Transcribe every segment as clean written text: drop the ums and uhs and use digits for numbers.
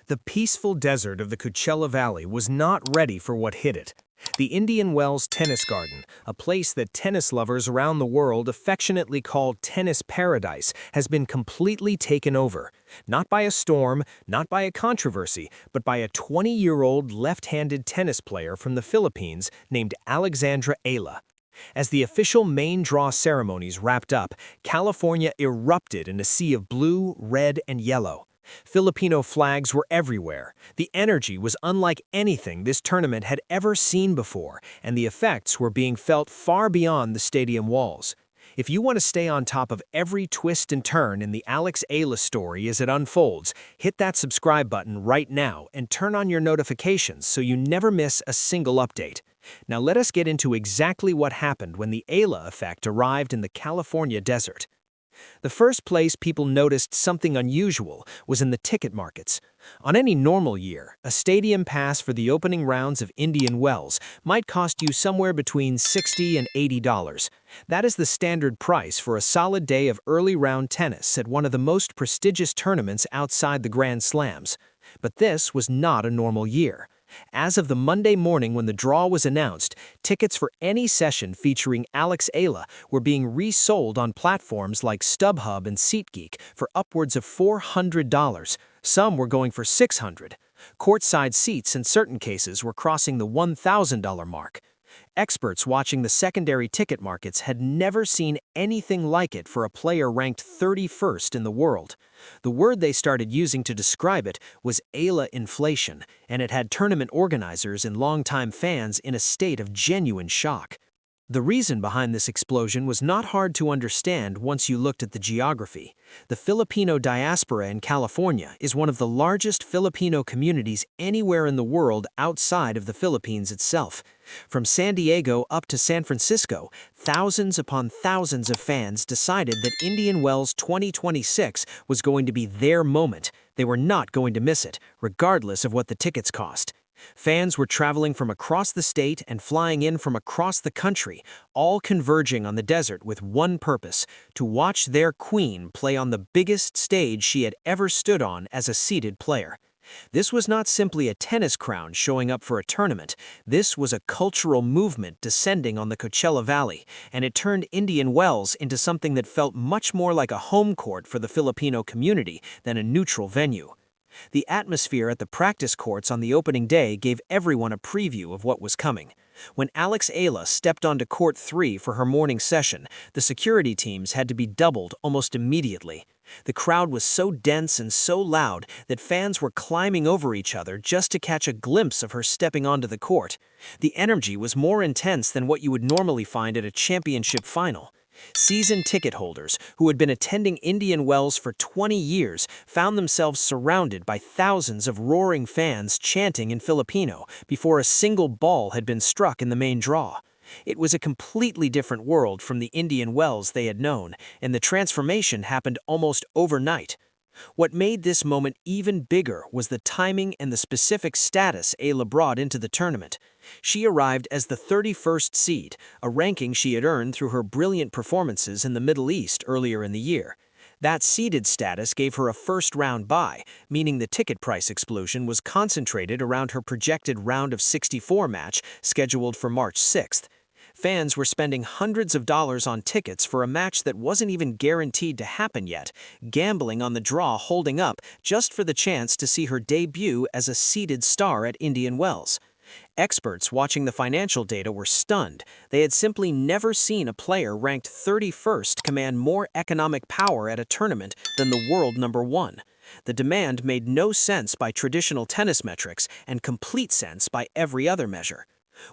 The peaceful desert of the Coachella Valley was not ready for what hit it. The Indian Wells Tennis Garden, a place that tennis lovers around the world affectionately call tennis paradise, has been completely taken over. Not by a storm, not by a controversy, but by a 20-year-old left-handed tennis player from the Philippines named Alexandra Eala. As the official main draw ceremonies wrapped up, California erupted in a sea of blue, red, and yellow. Filipino flags were everywhere. The energy was unlike anything this tournament had ever seen before, and the effects were being felt far beyond the stadium walls. If you want to stay on top of every twist and turn in the Alex Eala story as it unfolds, hit that subscribe button right now and turn on your notifications so you never miss a single update. Now let us get into exactly what happened when the Eala effect arrived in the California desert. The first place people noticed something unusual was in the ticket markets. On any normal year, a stadium pass for the opening rounds of Indian Wells might cost you somewhere between $60 and $80. That is the standard price for a solid day of early round tennis at one of the most prestigious tournaments outside the Grand Slams. But this was not a normal year. As of the Monday morning when the draw was announced, tickets for any session featuring Alex Eala were being resold on platforms like StubHub and SeatGeek for upwards of $400. Some were going for $600. Courtside seats in certain cases were crossing the $1,000 mark. Experts watching the secondary ticket markets had never seen anything like it for a player ranked 31st in the world. The word they started using to describe it was Eala inflation, and it had tournament organizers and longtime fans in a state of genuine shock. The reason behind this explosion was not hard to understand once you looked at the geography. The Filipino diaspora in California is one of the largest Filipino communities anywhere in the world outside of the Philippines itself. From San Diego up to San Francisco, thousands upon thousands of fans decided that Indian Wells 2026 was going to be their moment. They were not going to miss it, regardless of what the tickets cost. Fans were traveling from across the state and flying in from across the country, all converging on the desert with one purpose: to watch their queen play on the biggest stage she had ever stood on as a seeded player. This was not simply a tennis crown showing up for a tournament. This was a cultural movement descending on the Coachella Valley, and it turned Indian Wells into something that felt much more like a home court for the Filipino community than a neutral venue. The atmosphere at the practice courts on the opening day gave everyone a preview of what was coming. When Alex Eala stepped onto Court 3 for her morning session, the security teams had to be doubled almost immediately. The crowd was so dense and so loud that fans were climbing over each other just to catch a glimpse of her stepping onto the court. The energy was more intense than what you would normally find at a championship final. Season ticket holders who had been attending Indian Wells for 20 years found themselves surrounded by thousands of roaring fans chanting in Filipino before a single ball had been struck in the main draw. It was a completely different world from the Indian Wells they had known, and the transformation happened almost overnight. What made this moment even bigger was the timing and the specific status Eala brought into the tournament. She arrived as the 31st seed, a ranking she had earned through her brilliant performances in the Middle East earlier in the year. That seeded status gave her a first-round bye, meaning the ticket price explosion was concentrated around her projected round of 64 match scheduled for March 6th. Fans were spending hundreds of dollars on tickets for a match that wasn't even guaranteed to happen yet, gambling on the draw holding up just for the chance to see her debut as a seeded star at Indian Wells. Experts watching the financial data were stunned. They had simply never seen a player ranked 31st command more economic power at a tournament than the world number one. The demand made no sense by traditional tennis metrics and complete sense by every other measure.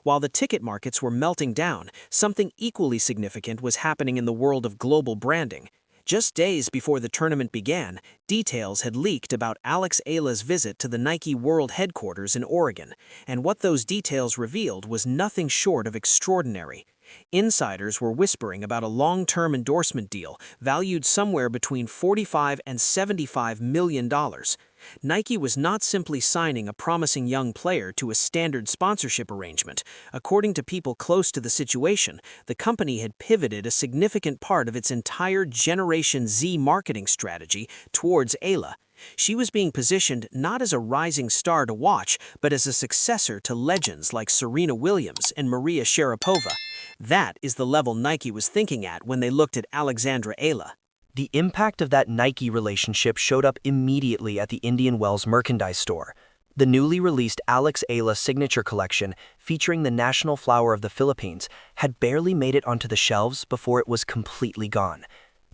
While the ticket markets were melting down, something equally significant was happening in the world of global branding. Just days before the tournament began, details had leaked about Alex Eala's visit to the Nike World Headquarters in Oregon, and what those details revealed was nothing short of extraordinary. Insiders were whispering about a long-term endorsement deal valued somewhere between $45 and $75 million. Nike was not simply signing a promising young player to a standard sponsorship arrangement. According to people close to the situation, the company had pivoted a significant part of its entire Generation Z marketing strategy towards Eala. She was being positioned not as a rising star to watch, but as a successor to legends like Serena Williams and Maria Sharapova. That is the level Nike was thinking at when they looked at Alexandra Eala. The impact of that Nike relationship showed up immediately at the Indian Wells merchandise store. The newly released Alex Eala signature collection, featuring the national flower of the Philippines, had barely made it onto the shelves before it was completely gone.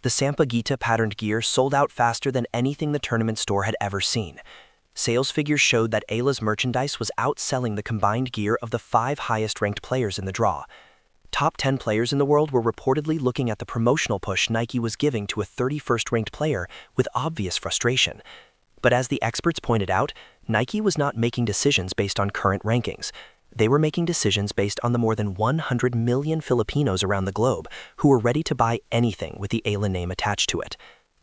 The Sampaguita patterned gear sold out faster than anything the tournament store had ever seen. Sales figures showed that Eala's merchandise was outselling the combined gear of the 5 highest-ranked players in the draw. Top 10 players in the world were reportedly looking at the promotional push Nike was giving to a 31st-ranked player with obvious frustration. But as the experts pointed out, Nike was not making decisions based on current rankings. They were making decisions based on the more than 100 million Filipinos around the globe who were ready to buy anything with the Eala name attached to it.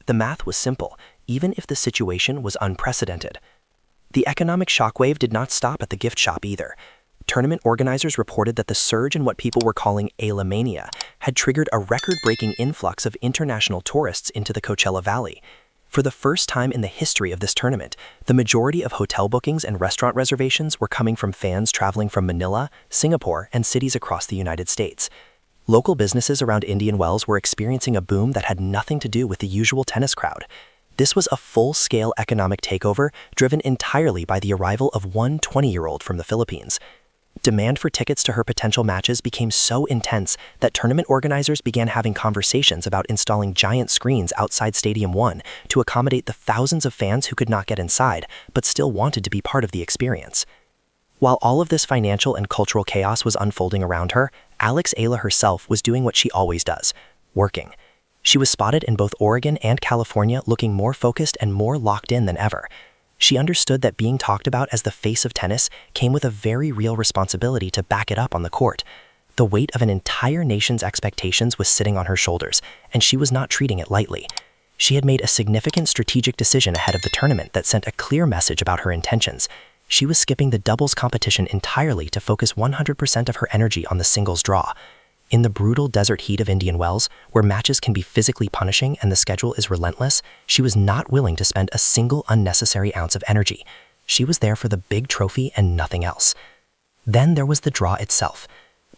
The math was simple, even if the situation was unprecedented. The economic shockwave did not stop at the gift shop either. Tournament organizers reported that the surge in what people were calling Eala mania had triggered a record-breaking influx of international tourists into the Coachella Valley. For the first time in the history of this tournament, the majority of hotel bookings and restaurant reservations were coming from fans traveling from Manila, Singapore, and cities across the United States. Local businesses around Indian Wells were experiencing a boom that had nothing to do with the usual tennis crowd. This was a full-scale economic takeover driven entirely by the arrival of one 20-year-old from the Philippines. Demand for tickets to her potential matches became so intense that tournament organizers began having conversations about installing giant screens outside Stadium 1 to accommodate the thousands of fans who could not get inside but still wanted to be part of the experience. While all of this financial and cultural chaos was unfolding around her, Alex Eala herself was doing what she always does, working. She was spotted in both Oregon and California looking more focused and more locked in than ever. She understood that being talked about as the face of tennis came with a very real responsibility to back it up on the court. The weight of an entire nation's expectations was sitting on her shoulders, and she was not treating it lightly. She had made a significant strategic decision ahead of the tournament that sent a clear message about her intentions. She was skipping the doubles competition entirely to focus 100% of her energy on the singles draw. In the brutal desert heat of Indian Wells, where matches can be physically punishing and the schedule is relentless, she was not willing to spend a single unnecessary ounce of energy. She was there for the big trophy and nothing else. Then there was the draw itself.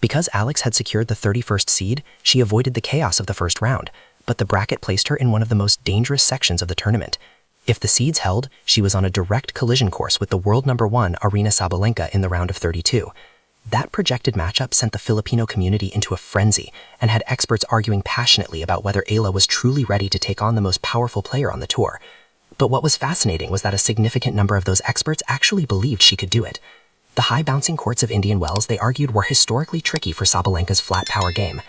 Because Alex had secured the 31st seed, she avoided the chaos of the first round, but the bracket placed her in one of the most dangerous sections of the tournament. If the seeds held, she was on a direct collision course with the world number 1 Aryna Sabalenka in the round of 32. That projected matchup sent the Filipino community into a frenzy and had experts arguing passionately about whether Eala was truly ready to take on the most powerful player on the tour. But what was fascinating was that a significant number of those experts actually believed she could do it. The high-bouncing courts of Indian Wells, they argued, were historically tricky for Sabalenka's flat power game.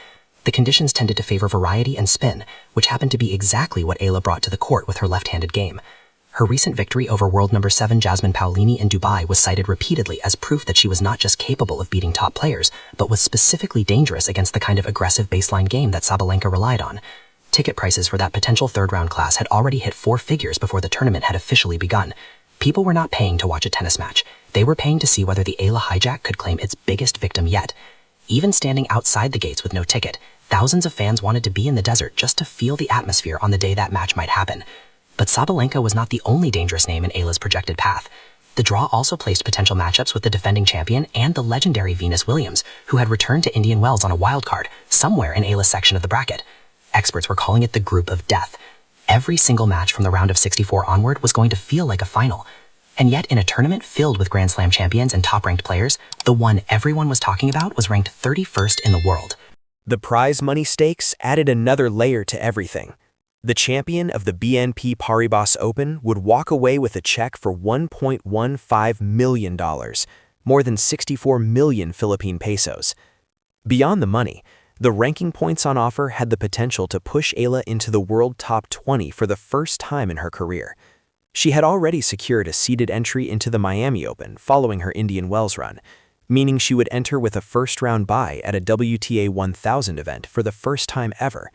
The conditions tended to favor variety and spin, which happened to be exactly what Eala brought to the court with her left-handed game. Her recent victory over world number 7 Jasmine Paolini in Dubai was cited repeatedly as proof that she was not just capable of beating top players, but was specifically dangerous against the kind of aggressive baseline game that Sabalenka relied on. Ticket prices for that potential third-round class had already hit 4 figures before the tournament had officially begun. People were not paying to watch a tennis match. They were paying to see whether the Eala hijack could claim its biggest victim yet. Even standing outside the gates with no ticket, thousands of fans wanted to be in the desert just to feel the atmosphere on the day that match might happen. But Sabalenka was not the only dangerous name in Eala's projected path. The draw also placed potential matchups with the defending champion and the legendary Venus Williams, who had returned to Indian Wells on a wildcard, somewhere in Eala's section of the bracket. Experts were calling it the Group of Death. Every single match from the round of 64 onward was going to feel like a final. And yet, in a tournament filled with Grand Slam champions and top-ranked players, the one everyone was talking about was ranked 31st in the world. The prize money stakes added another layer to everything. The champion of the BNP Paribas Open would walk away with a check for $1.15 million, more than 64 million Philippine pesos. Beyond the money, the ranking points on offer had the potential to push Eala into the world top 20 for the first time in her career. She had already secured a seeded entry into the Miami Open following her Indian Wells run, meaning she would enter with a first-round bye at a WTA 1000 event for the first time ever.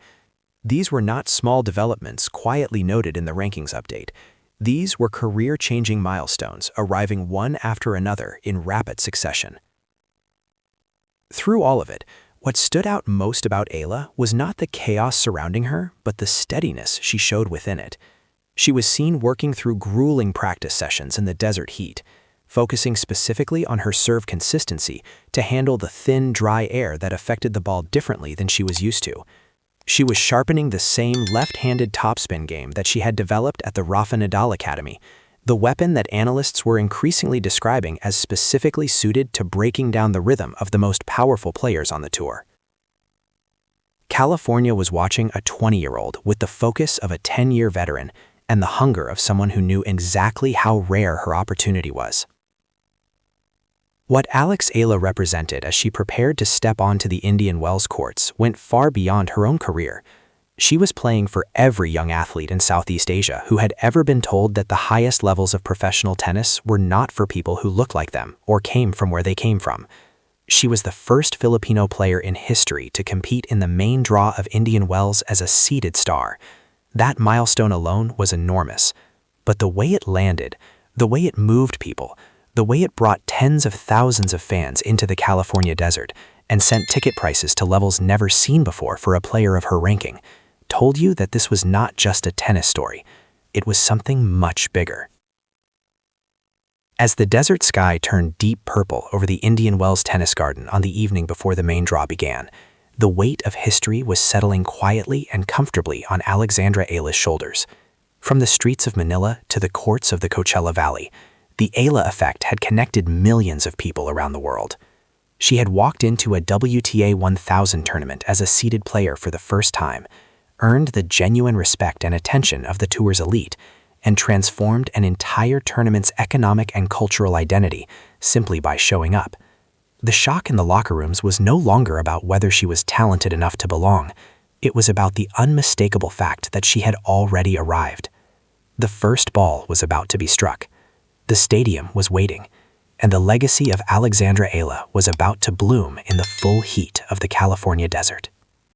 These were not small developments quietly noted in the rankings update. These were career-changing milestones arriving one after another in rapid succession. Through all of it, what stood out most about Eala was not the chaos surrounding her, but the steadiness she showed within it. She was seen working through grueling practice sessions in the desert heat, focusing specifically on her serve consistency to handle the thin, dry air that affected the ball differently than she was used to. She was sharpening the same left-handed topspin game that she had developed at the Rafa Nadal Academy, the weapon that analysts were increasingly describing as specifically suited to breaking down the rhythm of the most powerful players on the tour. California was watching a 20-year-old with the focus of a 10-year veteran and the hunger of someone who knew exactly how rare her opportunity was. What Alex Eala represented as she prepared to step onto the Indian Wells courts went far beyond her own career. She was playing for every young athlete in Southeast Asia who had ever been told that the highest levels of professional tennis were not for people who looked like them or came from where they came from. She was the first Filipino player in history to compete in the main draw of Indian Wells as a seeded star. That milestone alone was enormous. But the way it landed, the way it moved people, the way it brought tens of thousands of fans into the California desert and sent ticket prices to levels never seen before for a player of her ranking, told you that this was not just a tennis story. It was something much bigger. As the desert sky turned deep purple over the Indian Wells tennis garden on the evening before the main draw began, the weight of history was settling quietly and comfortably on Alexandra Eala's shoulders. From the streets of Manila to the courts of the Coachella Valley, the Eala effect had connected millions of people around the world. She had walked into a WTA 1000 tournament as a seeded player for the first time, earned the genuine respect and attention of the tour's elite, and transformed an entire tournament's economic and cultural identity simply by showing up. The shock in the locker rooms was no longer about whether she was talented enough to belong. It was about the unmistakable fact that she had already arrived. The first ball was about to be struck. The stadium was waiting, and the legacy of Alexandra Eala was about to bloom in the full heat of the California desert.